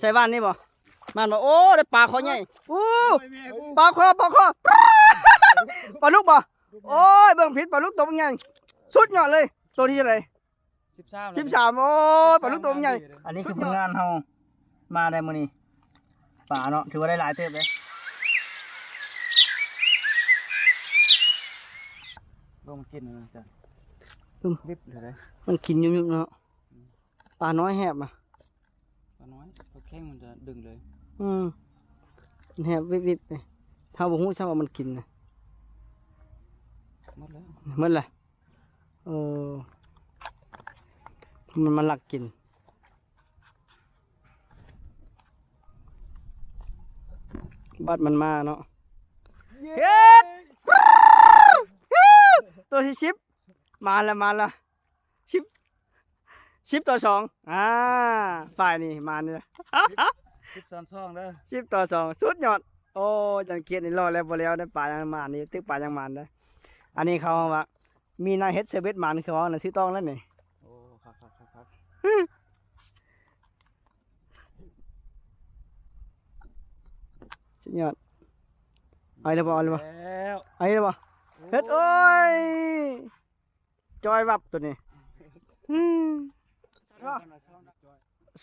ใส่บ้านนี่บ่มันบ่โอ้ได้ปลาคอใหญ่อู้ปลาคอปลาลูกบ่โอ้ยเบิ่งผิดปลาลูกตัวใหญ่สุดยอดเลยตัวที่เท่าไหร่13โอ้ยปลาลูกตัวใหญ่อันนี้คือผลงานเฮามาได้มื้อนี้ปลาเนาะถือว่าได้หลายเติบเลยลงกินนะจ๊ะริบเลยมันกินยุ่ๆเนาะปลาน้อยแหบอ่ะปลาน้อยพอแข้งมันจะดึงเลยมันแหบวิบๆเลยถ้าบ่ฮู้ซะว่ามันกินนะหมดแล้วมันหลักกินบัดมันมาเนาะเฮ็ดตัวที่10มาแล้ว10ต่อ2ฝ่ายนี่มาเนี่ย10ต่อ2เด้อ10ต่อ2สุดยอดโอ้จังเกียรตินี่รอแล้วบ่แล้วได้ปลายังมานี่ตึกปลายังมาได้อันนี้เขาว่ามีนายเฮ็ดเซเว่นมันคือว่าน่ะที่ต้องแล้วนี่โอ้ครับสุดยอดเอาเลยบ่เฮ็ดโอ้ยจอยวับตัวนี้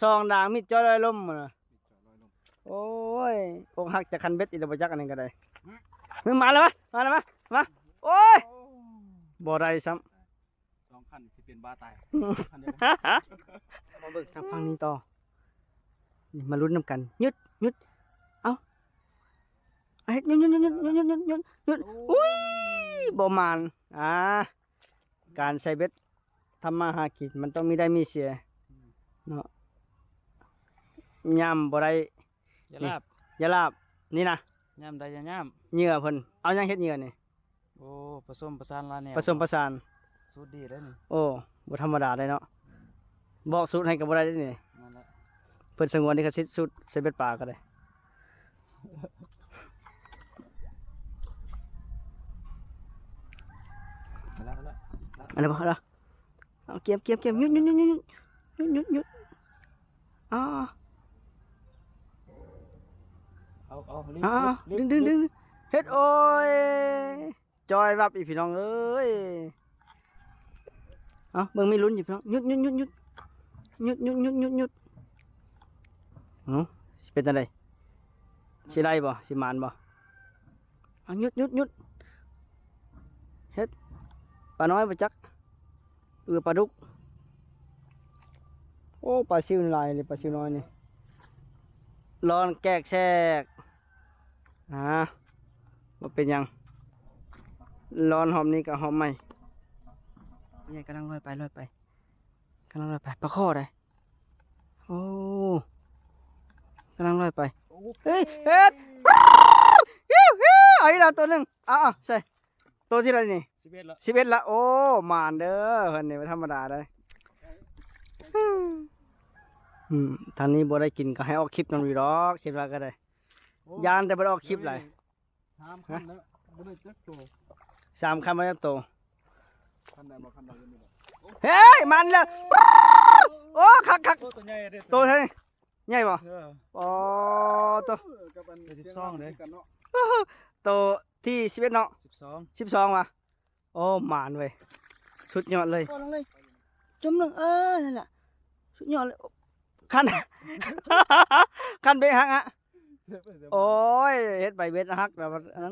ซองด่างมิดจอยลอยลมน่ะโอ้ยอกหักจะคันเบ็ดอีกแล้วบ่จักอันนี้ก็ได้มาแล้วมาโอ้ยบ่ได้ซ้ำ2คันสิเป็นบ้าตายมาเบิกทางฝั่งนี้ต่อนี่มาลุ้นนำกันยึดเอาเฮ็ดยึดอุ้ยบ่มานการใส่เบ็ดทำมาหากินมันต้องมีได้มีเสียเนาะย่ำบ่ได้อย่าลาบนี่นะย่ำได้อย่าย่ำเหงื่อเพิ่นเอายังเฮ็ดเหงื่อนี่โอ้ผสมประสานละเนี่ยสูตรดีเลยนี่โอ้บ่ธรรมดาเลยเนาะบอกสูตรให้กับบ่ได้นี่เพิ่นสงวนลิขสิทธิ์สูตรใส่เบ็ดปลาก็ได้อะไรบ่ล่ะเอาเก็บหยุดดึงเฮ็ดโอ้ยจอยวับอีพี่น้องเอ้ยเอาเบิ่งมีลุ้นอยู่พี่น้องหยุดสิเป็นอะไรสิได้บ่สิมานบ่เอาหยุดเฮ็ดปลาน้อยบ่จักปลาดุกโอ้ปลาซิวลายเลยปลาซิวน้อยนี่ร้อนแกกแทรกมันเป็นยังร้อนหอมนี้กับหอมใหม่นี่กำลังลอยไปกำลังลอยไปปลาข้อได้โอ้กำลังลอยไปเฮ้ยเฮ็ดไอ้เราตัวหนึ่งใส่ตัวที่ไรนี่11ละโอ้มานเด้อเพิ่นนี่ไม่ธรรมดาเลยทางนี้บ่ได้กินก็ให้ออกคลิปนั่นอยู่ดอกคิดว่าก็ได้ยานแต่บ่ได้ออกคลิปเลย3 คันแล้วบ่ได้จักโต3 คันบ่ได้จักโตคันใดบ่คันใดอยู่นี่บ่เฮ้ยมันแล้วโอ้คักตัวใหญ่เด้ตัวเท่านี้ใหญ่บ่อ๋อตัว12เด้ตัวที่11เนาะ12ว่ะโอ้หมานเว้ยสุดยอดเลยจมลงนั่นแหละสุดยอดเลยคันเบหักโอ้ยเฮ็ดใบเบ็ดฮักแล้วนั้น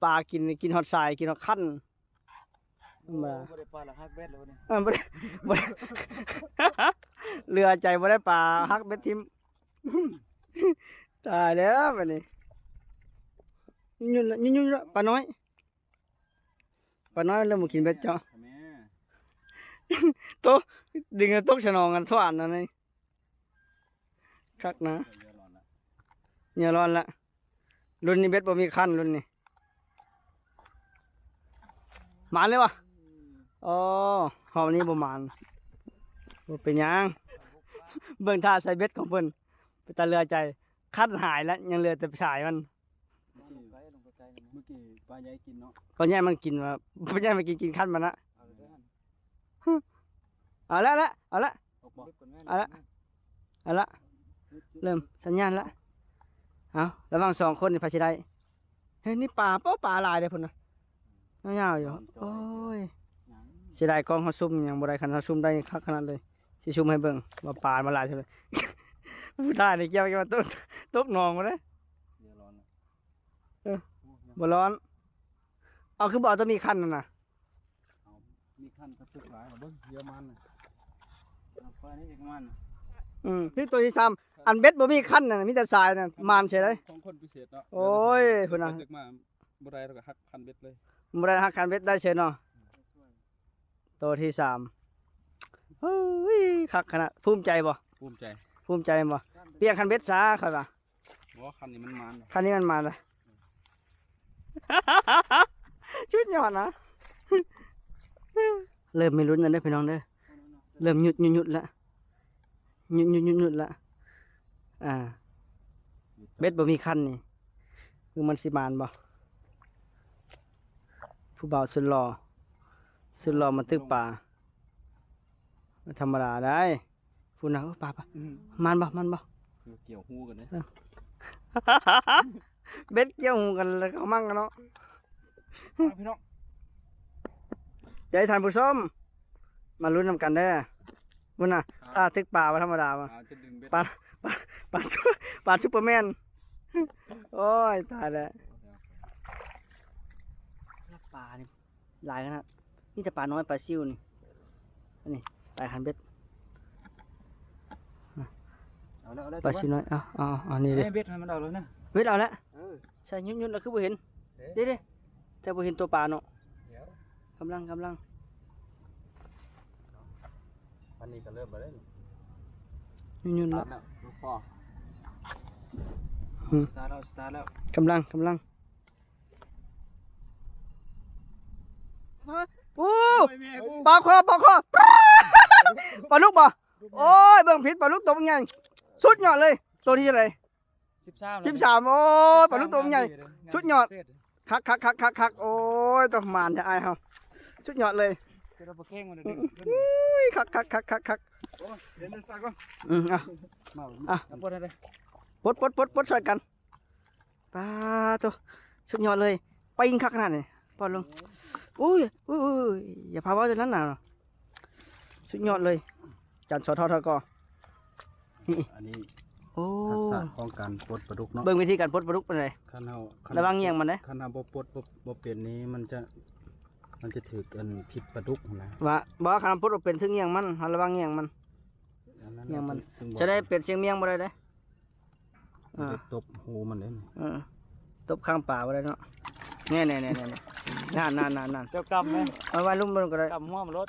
ปลากินฮอดทรายกินฮอดคั้นบ่ได้ปลาละฮักเบ็ดแล้วนี่บ่ได้เรือใจบ่ได้ปลาฮักเบ็ดทิ่มตายแล้วบัดนี้ยุ่นปลาน้อยเริ่มกินเบ็ดเจ้าโตดึงตกฉนองกันทวานนั่นนี่คักนะเนี่ยร้อนละรุ่นนี้เบ็ดบ่มีคันรุ่นนี้หมานเลยวะอ๋อหอมนี้บ่หมานบ่เป็นยังเบิ่งท่าใส่เบ็ดของเพิ่นไปตาเรือใจคันหายแล้วยังเหลือแต่สายมันเมื่อกี้ปลาใหญ่กินเนาะปลาใหญ่มันกินว่าปลาใหญ่มันกินคันมันนะเอาละ เอาละเริ่มสัญญาณละเอาระหว่าง2คนนี่พาสิได้เฮ้ยนี่ปลาปลาหลายเลยพุ่นน่ะยาวๆอยู่โอ้ยสิได้กล้องเขาซุ่มยังบ่ได้คันเขาซุ่มได้คักขนาดเลยสิซุ่มให้เบิ่งว่าปลามาหลายใช่ไหม ผู้ได้นี่เกี่ยวกับตกหนองมาเด้ เดี๋ยวร้อนนะ บ่ร้อนเอาคือบ่เอาต้องมีคันนั่นน่ะ เอามีขั้นกระตุกหลายเอาเบิ้งเยอะมันนะเอาไฟนี่อีกมันน่ะ นี่ตัวที่3อันเบ็ดบ่มีคันน่ะมีแต่ทรายน่ะมานใช่เลย ของคนพิเศษเนาะ โอ้ยพุ่นน่ะ เด็กมาบ่ได้แล้วก็หักคันเบ็ดเลย บ่ได้หักคันเบ็ดได้เฉยเนาะตัวที่3เฮ้ยคักขนาดภูมิใจบ่ ภูมิใจ ภูมิใจบ่เปลี่ยนคันเบ็ดซะค่อยว่า เพราะว่าคันนี้มันมัน คันนี้มันมาเลย ชุดยอดนะ เริ่มไม่ลุ้นแล้วเด้อพี่น้องเด้อเริ่มหยุดแล้วหยุดแล้วเบ็ดบ่มีคันนี่คือมันสิมานบ่ผู้บ่าวสุดหล่อมาตึกป่าไม่ธรรมดาได้พูดนะป่ามันบ่ เกี่ยวหูกันเนี่ย เบ็ดเกี่ยวหูกันแล้วเขามั่งกันเนาะ พี่น้อง เดี๋ยวให้ท่านผู้ชมมาลุ้นนำกันเด้อบุญน่ะถ้าตึกป่าว่าธรรมดาว่ะ จะดึงเบ็ด ปลาซุปเปอร์แมน โอ้ยตายแล้วปลานี่หลายขนาดนี่แต่ปลาน้อยปลาซิวนี่อันนี้ปลาคันเบ็ด เอาแล้วเอาแล้ว ปลาซิวน้อยเอานี่ เบ็ ดิ ดเบ็ดให้มันเอาเลยนะ เบ็ดเอาละ เ ใช่ยุ่นแล้วคือบ่เห็นเด้แต่บ่เห็นตัวปลาเนาะ ดี๋ยว กำลัง วันนี้ก็เริ่มมาแล้ว ยุ่น ส แล้ ตาว ร์ทแล้วลูกพ่อสตาร์ทแล้ว กำลังโอ้ปลาคอปลาลูกบ่โอ้ยเบิ่งผิดปลาลูกตัวใหญ่สุดยอดเลยตัวที่อะไร 13โอ้ยปลาลูกตัวใหญ่สุดยอดคักโอ้ยตัวมานจะอายเฮาสุดยอดเลย เดี๋ยวเราไปแข่งมันเดี๋ยว อุ้ยคัก เดี๋ยวสักก่อน เอา มาปวดอะไร ปดใส่กันปลาตัวสุดยอดเลยไปยิงคักขนาดนี้ปอดลงอุ้ยอย่าพาว่าจะนั้นน่ะสุดยอดเลยจันสอทอก่อนี่ อันนี้ โอ้ ทักษะของการปลดปลาดุกเนาะ เบิ่งวิธีการปลดปลาดุกเป็นไร ขั้นเฮา ระวังเงี่ยงมันนะ ขั้นเฮาบ่ปลดบ่เปลี่ยนนี้มันจะถือกันผิดปลาดุกนะ ว่าบอกว่าคำพูดว่าเป็นถึงเงียงมันหันระวังเงียงมัน อันนั้น เงียงมัน จึงบอก จะได้เป็นเสียงเมียงบ่ได้เด้ มันจะตบหูมันเลย ตบข้างป่าบ่ได้เนาะเนี่ยนั่น เจ้ากำไหม เอาไว้ลุ่มมันก็ได้ กำหัวมันรถ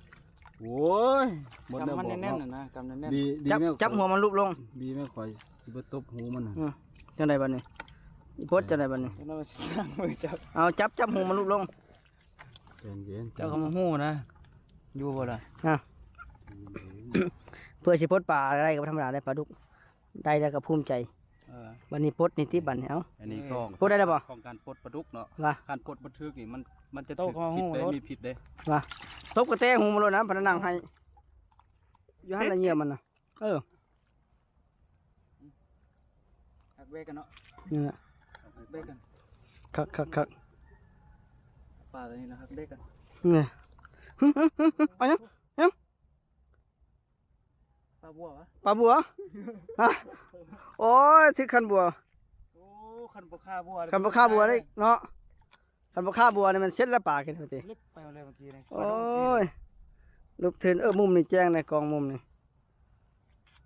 โอ้ยหมดแล้ว กำมัน บอก แน่น เนาะ ๆนะกำแน่น ดี ๆจับ แม่ จับหัวมันลุบลง ดีแม่ข่อยสิบ่ตบหูมันน่ะ จังไดบัดนี้อีโพสจังไดบัดนี้ เราสินั่งมือจับ เอาจับหัวมันลุบลง ใจเย็น เจ้าก็มาหู้นะ อยู่บ่ล่ะ เพื่อสิพดป่าได้ก็ธรรมดาได้ปลาดุกได้แล้วก็ภูมิใจบัดนี้พดนี่ที่บัดนี้เอา อันนี้ก็ พูดได้แล้วบ่ ของการปลดปลาดุกเนาะ ว่า การปลดบันทึกนี่มันจะ โต๊ะ ถูก ข้อหู ผิดรถเด้มีผิดเด้ ตบกระแตหูมันเลยนะพนักงานให้อยู่หันละเงียมันน่ะหักเบรกกันเนาะ นี่แหละ หักเบรกกัน คัก ปลาตัวนี้นะหักเบรกกัน นี่เอายัง ปลาบัววะ ปลาบัวฮะโอ้ยที่คันบัว โอ้คันบ่ฆ่าบัว คันบ่ฆ่าบัวได้เนาะคันบ่ฆ่าบัวนี่มันเซ็ตแล้วปลากันพอดี ลึกไปเอาเลยเมื่อกี้นี่ โอ้ยรูปเทินมุมนี่แจ้งในกองมุมนี่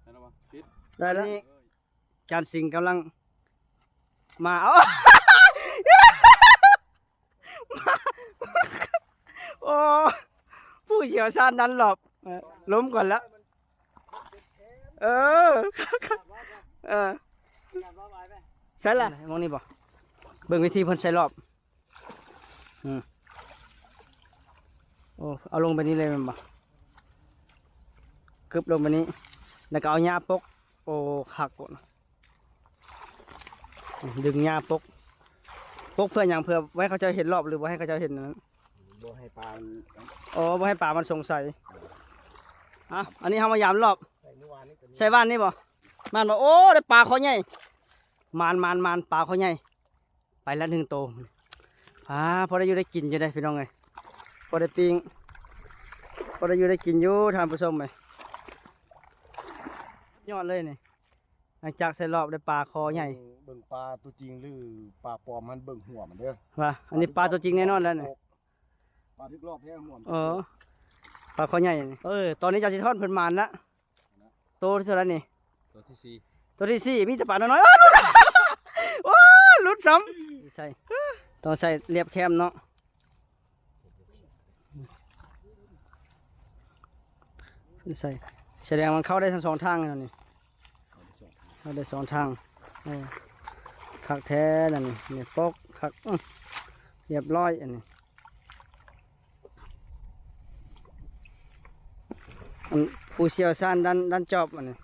ได้แล้วบ่ปิด ได้แล้วจานสิงห์กำลังมาเอา โอ้ผู้เชี่ยวชาญนั้นหลบล้มก่อนแล้วใช่ละมองนี่บ่เบิ่งวิธีเพิ่นใส่รอบโอ้เอาลงไปนี้เลยมันบ่กึบลงไปนี้แล้วก็เอาหญ้าปกโอ้หักก่อนดึงหญ้าปกเพื่ออย่างเพื่อไว้เขาจะเห็นรอบหรือว่าให้เขาจะเห็นนั้น บ่ให้ปลามัน อ๋อบ่ให้ป่ามันสงสัยอันนี้เฮามายามรอบ ใส่เมื่อวานนี้ตัวนี้ ใส่บ้านนี่บ่ มานบอกโอ้ได้ปลาคอใหญ่มานปลาคอใหญ่ไปละหนึ่งโตพอได้อยู่ได้กินอยู่ได้พี่น้องไงพอได้ปิ้งพอได้อยู่ได้กินอยู่ทานผู้ชมไหมยอดเลยนี่หลังจากใส่รอบได้ปลาคอใหญ่ เบิ่งปลาตัวจริงหรือปลาปลอมมันเบิ่งหัวมันเด้อ ว่าอันนี้ปลาตัวจริงแน่นอนแล้วนี่ ปลาทึกรอบแท้หัวมัน ปลาคอใหญ่นี่ตอนนี้จะสิทอดเพิ่นมานละโตที่สุดแล้วนี่ ตัวที่สี่ ตัวที่สี่มีแต่ปลาน้อยๆโอ้หลุดซ้ำใส่ต้องใส่เรียบแคมเนาะใส่แสดงมันเข้าได้ทั้งสองทางแล้วนี่เข้าได้สองทางคักแท้นั่นนี่ปกคักเรียบร้อยอันนี้ผู้เชี่ยวชาญด้านจอบอันนี้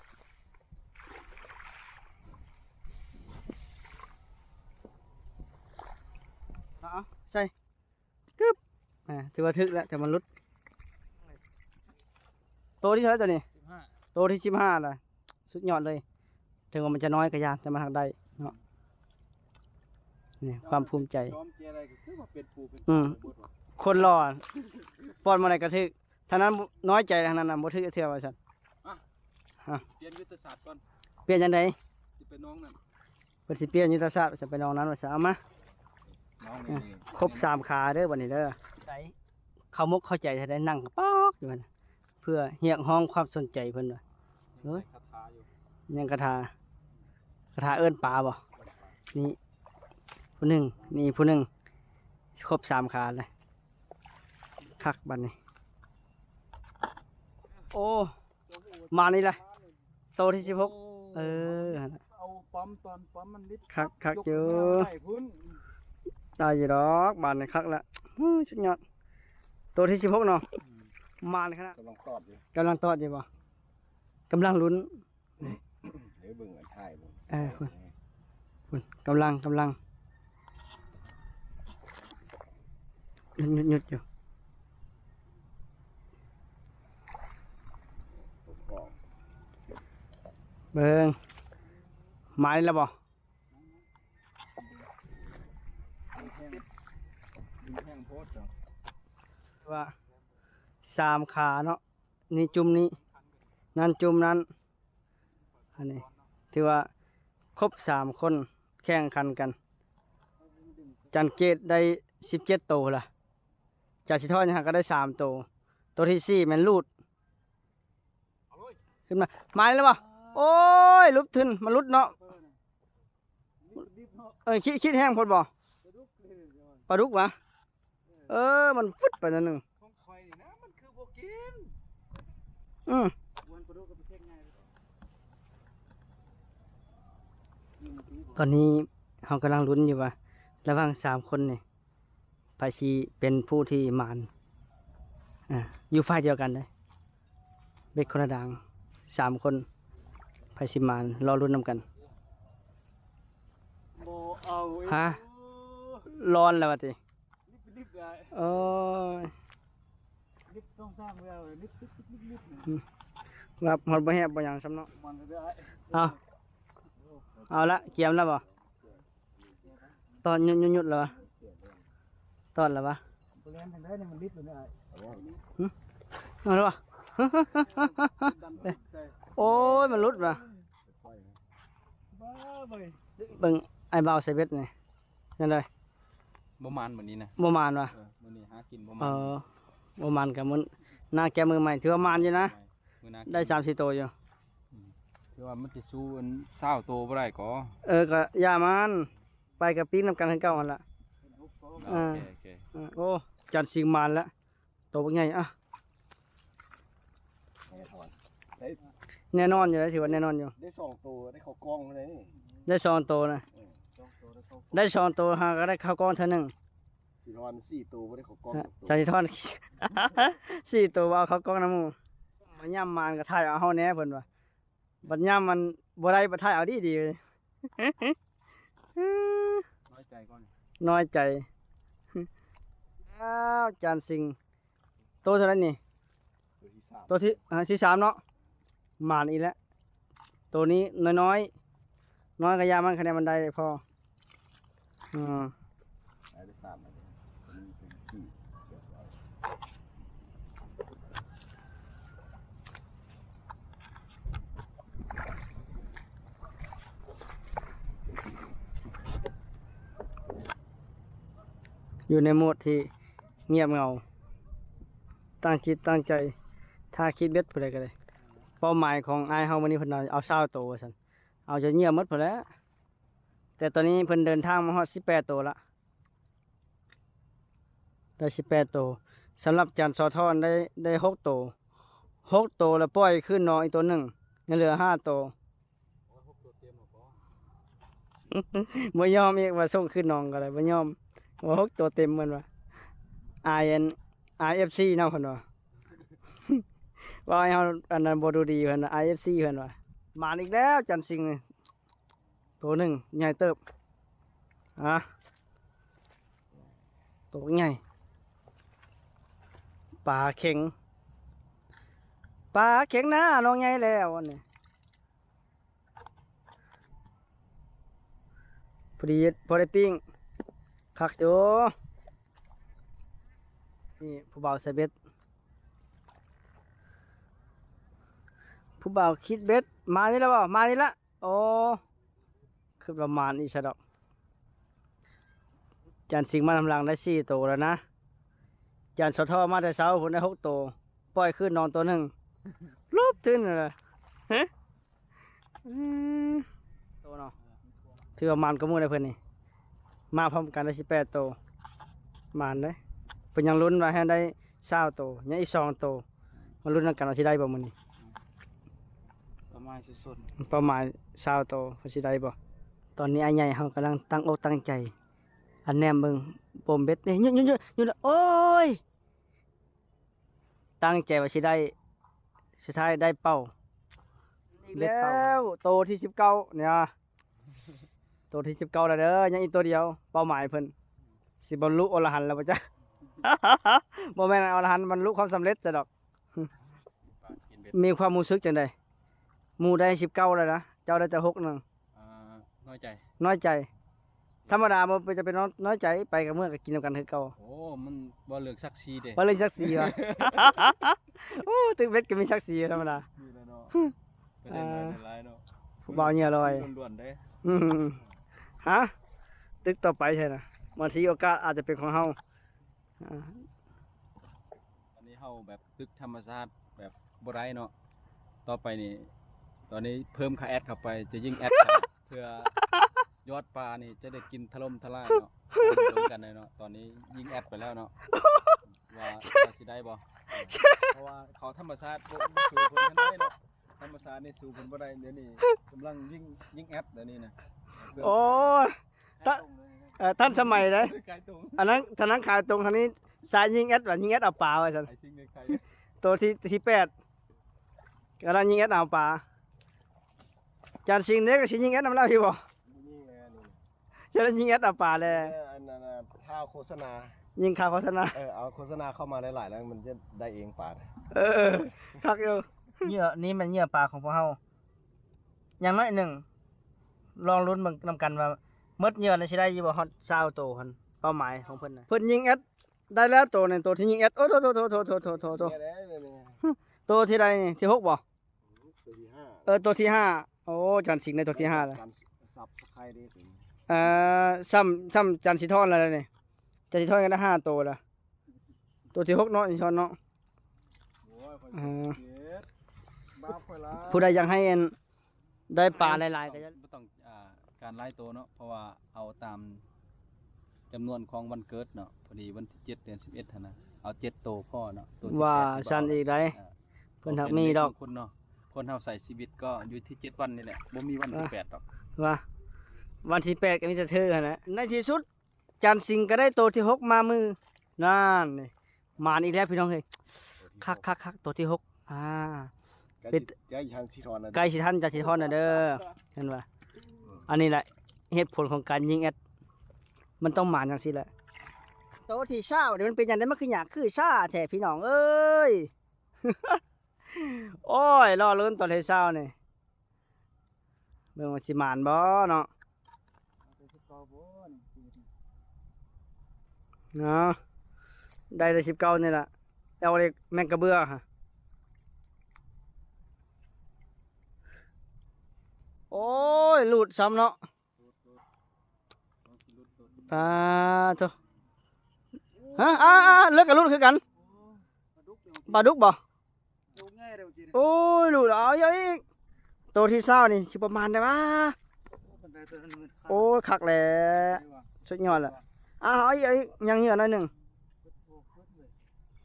ใส่กึ๊บถือว่าทึกแล้วแต่มันลุดโตที่เท่าไหรตัวนี้ 15 โตที่15เลยสุดยอดเลยถึงว่ามันจะน้อยก็ยามแต่มาทางใดเนาะนี่ความภูมิใจ ยอมเจอะไรก็คือว่าเป็นปูเป็น อืม ปลาเบิดว่ะ คนรอป้อนมาไหนกระทึกท่านั้นน้อยใจทางนั้นบ่ทึกเทื่อว่าซั่น เปลี่ยนยุทธศาสตร์ก่อน เปลี่ยนจังได๋ สิเป็นน้องนั่น เพิ่นสิเปลี่ยนยุทธศาสตร์จะไปนองนั้นว่าซะเอามา น้องนี่ ครบ3ขาเด้อบัดนี้เด้อใส่เข้ามกเข้าใจจะได้นั่งป๊อกอยู่นั่นเพื่อเรียกร้องความสนใจเพิ่นว่า เฮ้ย ใส่คาถาอยู่ ยังกระทาเอิ้นปลาบ่นี่ผู้หนึ่งนี่ผู้หนึ่งครบ3ขาเลยคักบัดนี้โอ้มานี่แหละโตที่16หั่นน่ะ เอาปั๊มตอนปั๊มมันนิด คักอยู่ ได้พุ่น ได้อยู่ดอกบานนี่คักละสุดยอดโตที่16เนาะมาในขณะ กำลังตอบอยู่ กำลังตอดอยู่บ่กำลังลุ้น เดี๋ยวเบิ่งอันท้ายเบิ่ง คุณกำลังหยุดอยู่ ผมบอก เบิ่งหมายแล้วบ่ ดึงแห้งโพดเหรอ ว่า3ขาเนาะนี่จุ่มนี้นั่นจุ่มนั้นอันนี้ถือว่าครบ3คนแข่งขันกัน จันเกตได้17โตวล่ะจากชิทอดนะฮะก็ได้3โตวตัวที่4แมันลูดขึ้นมาแล้วบ่โอ้ยลุบทึนมันลุดเนาะคิดแห้งพดบ่ปลาดุกวะมันฟึดไปนั่นหนึง ของคอยนี่นะมันคือบ่กิน วันปลาดุกก็ไปเช็คง่ายเลย ตอนนี้เรากำลังลุ้นอยู่ว่าระหว่าง3คนนี่ไผสิเป็นผู้ที่มานอยู่ฝ่ายเดียวกันเลยเบ็ดคนละดัง3คนไผสิมานรอลุ้นนำกัน โมเอาเอง ฮะ ร้อนแล้ววะติ ลิบได้ โอ้ย ลิบต้องสร้างแล้วลิบว่าฮอดบ่แฮบบ่หยังซ้ำเนาะ มันก็ได้ เอาละเกียมแล้วบ่ตอนหยุดแล้ววะตอนแล้ววะ ตัวเล่นทางได้เนี่ยมันลิบเลยเนี่ย เอาแล้ววะ ดันลิบใส่ โอ้ยมันหลุดว่ะ บ้าไป เบิ่งไอ้บ่าวใส่เบ็ดนี่นั่นเลย บ่มันเหมือนนี้นะ บ่มานว่ะ มื้อนี้หากินบ่ เอ มัน บ่มานกับมันหน้าแกมือใหม่ถือว่ามานอยู่นะ มื้อหน้า ได้3-4ตัวอยู่ คือว่ามันสิสู้อัน20โตบ่ได้ก็ ก็อย่ามันไปกับปีนำกันคือเก่าหั่นล่ะ โอเค โอ้จัดสิงมานแล้วตัวบักใหญ่อ่ะ ให้ถอน แน่นอนอยู่แล้วถือว่าแน่นอนอยู่ ได้2ตัวได้เข้ากล้องเลย ได้2ตัวนะได้2ตัวหาก็ได้ข้าวกล้องเท่านึง สิถอน4ตัวบ่ได้เข้ากล้อง จานที่ทอด 4ตัวว่าเอาข้าวกล้องน้ำหมูมันย่ำมานก็ถ่ายเอาเฮาแหน่เพิ่นว่าบัดย่ำมันบ่ได้บ่ถ่ายเอาดีๆเลย น้อยใจก่อน น้อยใจอ้าวจานสิงตัวเท่านั้นนี่ ตัวที่3ตัวที่3เนาะหมานอีกแล้วตัว ตัวนี้น้อยๆน้อยกระยามันคะแนนมันได้พออืม ได้3อันนี้เป็น4เดี๋ยวเอา อยู่ในโหมดที่เงียบเหงาตั้งจิตตั้งใจถ้าคิดเบ็ดผู้ใดก็ได้เป้าหมายของอ้ายเฮาวันนี้เพิ่นเอา20ตัวว่าซั่นเอาจนเงียบหมดพุ่นแหล้วแต่ตอนนี้เพิ่นเดินทางมาฮอด18ตัวละได้18ตัวสำหรับจานสอทอนได้6ตัว6ตัวแล้วปล่อยขึ้นน้องอีกตัวหนึงยังเหลือ5ตัว บ่ยอมอีกว่าส่งขึ้นน้องก็ได้บ่ยอมว่า6ตัวเต็มเหมือนว่า IFC เนาะเพิ่นว่า ว่าให้เฮาอันนั้นบ่ดูดีเพิ่นน่ะ IFC เพิ่นว่ามาอีกแล้วจันสิงห์นี่ตัวหนึงใหญ่เติบตัวใหญ่ปลาเข็งนะน้องใหญ่แล้วอันนี้พอดีพอได้ปิ้งคักอยู่นี่ผู้บ่าวใส่เบ็ดผู้บ่าวคิดเบ็ดมานี่แล้วบ่มานี่ละโอ้คือประมาณนี้ซะดอกจานสิงห์มาทำรังได้4ตัวแล้วนะจานสะท้อมาแต่เช้าพุ่นได้6ตัวปล่อยขึ้นนอนตัวหนึงรูปทึนเลยฮะตัวเนาะถือว่ามันก็มือได้เพิ่นนี่มาพร้อมกันได้18ตัวมันเด้เพิ่นยังลุ้นว่าให้ได้20ตัวยังอีก2ตัวมาลุ้นกันว่าสิได้บ่มื้อนี้ ประมาณสุด เป้าหมาย20ตัวว่าสิได้บ่ตอนนี้อ้ายใหญ่เฮากำลังตั้งอกตั้งใจอันแนมเบิ่งปมเบ็ดนี่ยืนโอ้ยตั้งใจว่าสิได้สุดท้ายได้เป้าอีกแล้วโตวที่19เนี่ยโตวที่19แล้วเด้อยังอีกตัวเดียวเป้าหมายเพิ่นสิบรรลุอรหันต์แล้วบ่จ๊ะ บ่แม่นอรหันต์บรรลุความสำเร็จซะดอก ปลากินเบ็ด มีความรู้สึกจังได๋หมู่ได้19แล้วนะเจ้าได้แต่6นึง น้อยใจ น้อยใจ ธรรมดาบ่จะเป็นน้อยใจไปกับเมื่อก็กินนำกันคือเก่า โอ้มันบ่เลือกซักซีเด้ บ่เลยจักสีว่ะ โอ้ตึกเบ็ดก็มีจักสีธรรมดา นี่แหละเนาะประเด็นหลายๆเนาะ ผู้บ่าวเหงื่อลอย ล้วนๆเด้ อืมฮะตึกต่อไปใช่นะบางทีโอกาสอาจจะเป็นของเฮาอ่า อันนี้เฮาแบบตึกธรรมชาติแบบบ่ได้เนาะต่อไปนี่ตอนนี้เพิ่มค่าแอดเข้าไปจะยิ่งแอดเข้า เพื่อยอดปลานี่จะได้กินถล่มทลายเนาะตรงกันเลยเนาะตอนนี้ยิงแอดไปแล้วเนาะว่าสิได้บ่เพราะว่าเขาธรรมชาติบ่สู้เพิ่นทันได้เนาะธรรมชาตินี่สู้เพิ่นบ่ได้เดี๋ยวนี้กำลังยิงแอดเดี๋ยวนี้นะ โอ้ยท่านสมัยเลย ไก่ตรง อันนั้นทางนั้นขายตรงทางนี้สายยิงแอดว่ายิงแอดเอาปลาไว้ซั่น ไอ้สิ่งในไก่ ตัวที่8กำลังยิงแอดเอาปลาจานสิงห์เด้ก็สิยิงแอดนำเราอยู่บ่ นี่ไงนี่ จะได้ยิงแอดเอาปลาแล อันนั้นน่ะถ้าโฆษณา ยิงข่าวโฆษณา เอาโฆษณาเข้ามาหลายๆแล้วมันจะได้เองป่านะ เออคักอยู่เหยื่อนี้มันเหยื่อปลาของพวกเฮาอย่างน้อยหนึ่งลองลุ้นเบิ่งนำกันว่าหมดเหยื่อนี่สิได้อยู่บ่ฮอด20ตัวหั่นเป้าหมายของเพิ่นน่ะเพิ่นยิงแอดได้แล้วตัวนึงตัวที่ยิงแอดโอ้โทตัวที่ใดนี่ที่6บ่ ตัวที่5 ตัวที่5โอ้จันสิงห์ในตัวที่5แล้ว การสับไข่ดีถึง ซ้ำจันสิทอนแล้วนี่จันสิทอนกันได้5ตัวแล้วตัวที่6เนาะสิทอนเนาะ โอ้ยคน อ่า เจ็ดบ้าไปละ ผู้ใดอยากให้อันได้ปลาหลายๆก็จะ บ่ต้องการไล่ตัวเนาะเพราะว่าเอาตามจำนวนของวันเกิดเนาะพอดีวันที่7เดือน11หั่นน่ะเอา7โตวพ่อเนาะตัวที่ ว่า แปด ซั่นอีกได้ อ่า เพิ่นหักมีดอก คนเนาะคนเฮาใส่ชีวิตก็อยู่ที่7วันนี่แหละบ่มีวันที่8ดอก ว่าวันที่8ก็มีแต่เธอหั่นนะในที่สุดจันสิงห์ก็ได้ตัวที่6มามือนั่นนี่มาอีกแล้วพี่น้องเฮ้ยคักตัวที่6เป็ด ใกล้ทางสิทอนนะ ใกล้สิทันจันสิทอนน่ะเด้อเห็นว่าอันนี้แหละเหตุผลของการยิงแอดมันต้องหมานจังซี่แหละโตวที่20นี่มันเป็นจังได๋มันคือหยากคือซ่าแท้พี่น้องเอ้ย โอ้ยรอลุ้นตอนที่20นี่ เบิ่งว่าสิหมานบ่เนาะเนาะได้ได้19นี่ล่ะเอาเลยแมงกระเบื้อฮะโอ้ยหลุดซ้ำเนาะปลาโตฮะเลิกกับหลุดคือกันปลาดุกบ่โอ้ยหลุดเอาเยอะอีกตัวที่เศร้านี่สิประมาณได้ปะโอ้ยคักแหละสุดยอดละอ้าวไอ้ยังเหี้ยหน่อยหนึ่ง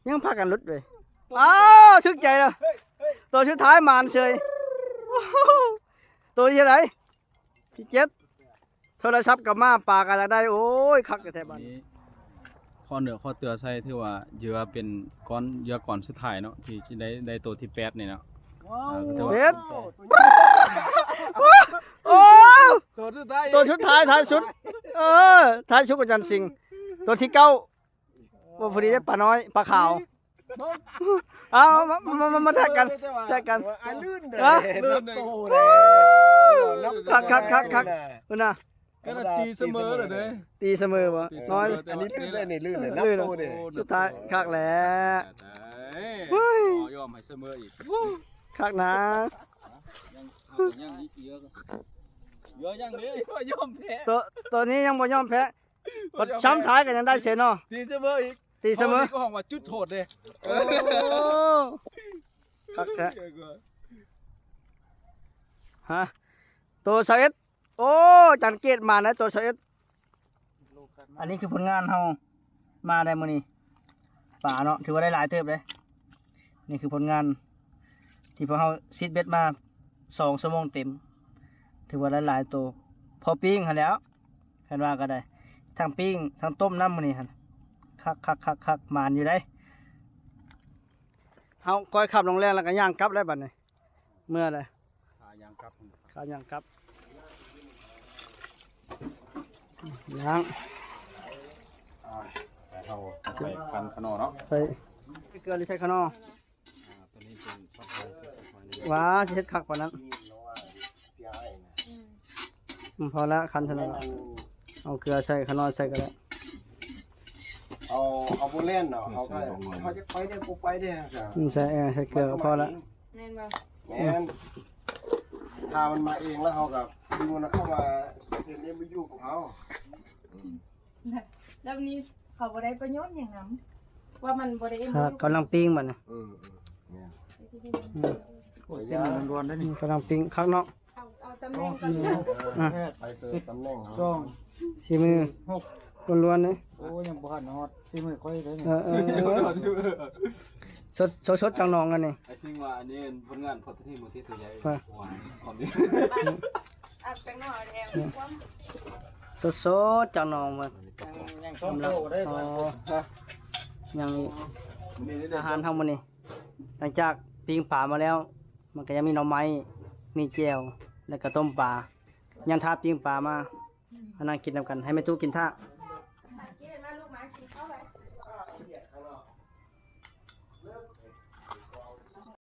ยังพากันหลุดเลยอ้าวทึกใจเลยตัวสุดท้ายมานเฉยตัวที่ไหนที่7โทรศัพท์กับมาปลากันได้โอ้ยคักแท้บ้าน นี้ข้อเหนือข้อเตือใส่ที่ว่าเหยื่อเป็นก้อนเหยื่อก่อนสุดท้ายเนาะที่ได้ตัวที่8นี่เนาะ เบ็ดโอ้ตัวสุดท้ายท้ายสุดท้ายสุดกับจันสิงตัวที่9ว่าพอดีได้ปลาน้อยปลาขาวเอามาแทกกันลื่นเด้ ลื่น โตเลยคักคุณน่ะ ก็ตีเสมอเลยเด้ ตีเสมอบ่น้อย อันนี้ลื่นเลยนี่ลื่นเลยนับโตเลย สุดท้ายคักแหละ ยอมให้เสมออีก คักนะ ยังอีกเยอะยังนี้ยอมแพ้ ตัวนี้ยังบ่ยอมแพ้ช้ำท้ายกันยังได้เสียเนาะ ตีเสมออีก ตีเสมอ ก็ห้องว่าจุดโทษเลย โอ้คักแท้ฮะตัว21โอ้จันเกตมานะตัว21อันนี้คือผลงานเฮามาได้มื้อนี้ป่าเนาะถือว่าได้หลายเติบเลยนี่คือผลงานที่พวกเฮาซิดเบ็ดมา2 ชั่วโมงเต็มถือว่าได้หลายตัวพอปิ้งหั่นแล้วเห็นว่าก็ได้ทั้งปิ้งทั้งต้มน้ำมื้อนี้หั่นคักมานอยู่ได้เฮาก้อยขับลงแรงแล้วก็ย่างกลับได้บัดนี้เมื่อใด ขายางกลับ ข้าวย่างกลับย่าง แต่เราใส่พันขนอเนาะ ใส่เกลือหรือใส่ข้าวนอ ตัวนี้เป็นซับไพ ว้าสิเฮ็ดคักกว่านั้นพอละคันเท่านั้นละเอาเกลือใส่ข้าวนอใส่ก็ได้ เอาบุเล่นเนาะเขาจะไปได้ปุ๊บไปได้จ้ะ ใส่เกลือก็พอละ แม่นบ่ แม่นถ้ามันมาเองแล้วเขากับดึงมันเข้ามาเสร็จนี้ไปอยู่กับเขา แล้ววันนี้เขาบ่ได้ประโยชน์หยังนํว่ามันบ่ได้เอ็น ครับกำลังปิ้งบัดนี้ เนี่ย โอ้ยสิ่งมันรวนได้นี่ กำลังปิ้งข้างนอก เอาตำแหน่งก่อน อ่ะ ไปเติมตำแหน่งเขา สีมือล้วนๆเลย โอ้ยังบ่ทันฮอดสิมื้อค่อยเลยนี่ สดจังนองกันนี่ ไอ้สิ่งว่าอันนี้ผลงานพอที่มือที่ตัวใหญ่ ว่า ความนี้ อัดแป้งหน่อยแอมความ สดจังนองมัน ยังต้องโตได้ อ๋ บ่ อยังอีกอาหารเฮามื้อนี้หลังจากปิ้งปลามาแล้ว มันก็ยังมีหน่อไม้มีแจ่วแล้วก็ต้มปลายังทาปิ้งปลามามานั่งกินนำกันให้แม่ตู้กินท่า